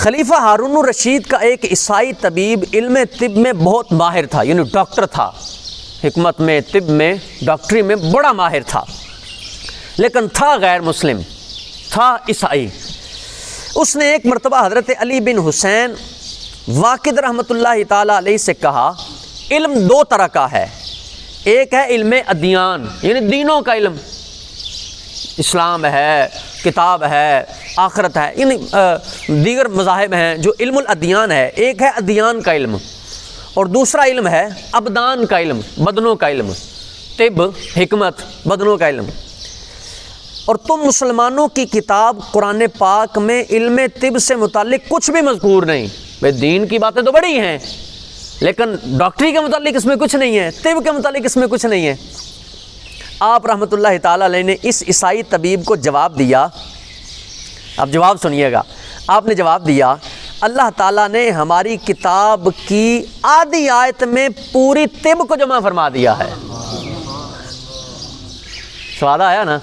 خلیفہ ہارون الرشید کا ایک عیسائی طبیب علم طب میں بہت ماہر تھا، یعنی ڈاکٹر تھا، حکمت میں، طب میں، ڈاکٹری میں بڑا ماہر تھا، لیکن تھا غیر مسلم، تھا عیسائی۔ اس نے ایک مرتبہ حضرت علی بن حسین واقد رحمۃ اللہ تعالیٰ علیہ سے کہا، علم دو طرح کا ہے، ایک ہے علم ادیان، یعنی دینوں کا علم، اسلام ہے، کتاب ہے، آخرت ہے، یعنی دیگر مذاہب ہیں جو علم الادیان ہے، ایک ہے ادیان کا علم، اور دوسرا علم ہے ابدان کا علم، بدنوں کا علم، طب، حکمت، بدنوں کا علم۔ اور تم مسلمانوں کی کتاب قرآن پاک میں علم طب سے متعلق کچھ بھی مذکور نہیں، بھئی دین کی باتیں تو بڑی ہیں لیکن ڈاکٹری کے متعلق اس میں کچھ نہیں ہے، طب کے متعلق اس میں کچھ نہیں ہے۔ آپ رحمۃ اللہ تعالیٰ علیہ نے اس عیسائی طبیب کو جواب دیا، اب جواب سنیے گا، آپ نے جواب دیا، اللہ تعالیٰ نے ہماری کتاب کی آدھی آیت میں پوری طب کو جمع فرما دیا ہے۔ سواد آیا نا؟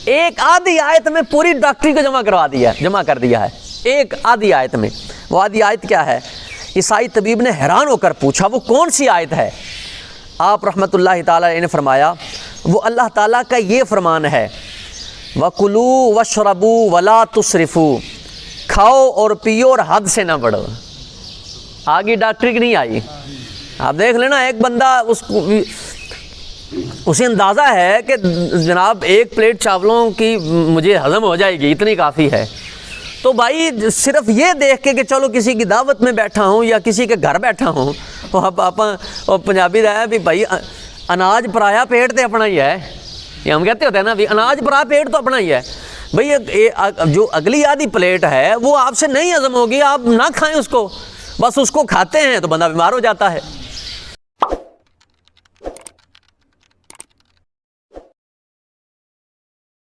ایک آدھی آیت میں پوری ڈاکٹری کو جمع کر دیا ہے، ایک آدھی آیت میں۔ وہ آدھی آیت کیا ہے؟ عیسائی طبیب نے حیران ہو کر پوچھا وہ کون سی آیت ہے؟ آپ رحمۃ اللہ تعالیٰ نے فرمایا وہ اللہ تعالیٰ کا یہ فرمان ہے، وَكُلُوا وَاشْرَبُوا وَلَا تُسْرِفُوا، کھاؤ اور پیو اور حد سے نہ بڑھو۔ آگے ڈاکٹری کی نہیں آئی۔ آپ دیکھ لینا، ایک بندہ اسے اندازہ ہے کہ جناب ایک پلیٹ چاولوں کی مجھے ہضم ہو جائے گی، اتنی کافی ہے، تو بھائی صرف یہ دیکھ کے کہ چلو کسی کی دعوت میں بیٹھا ہوں یا کسی کے گھر بیٹھا ہوں، تو پنجابی رہا ہے بھی بھائی اناج پرایا پیٹ تے اپنا ہی ہے، یہ ہم کہتے ہوتے ہیں نا بھی اناج پرایا پیٹ تو اپنا ہی ہے۔ بھئی جو اگلی آدھی پلیٹ ہے وہ آپ سے نہیں ہضم ہوگی، آپ نہ کھائیں اس کو، بس اس کو کھاتے ہیں تو بندہ بیمار ہو جاتا ہے۔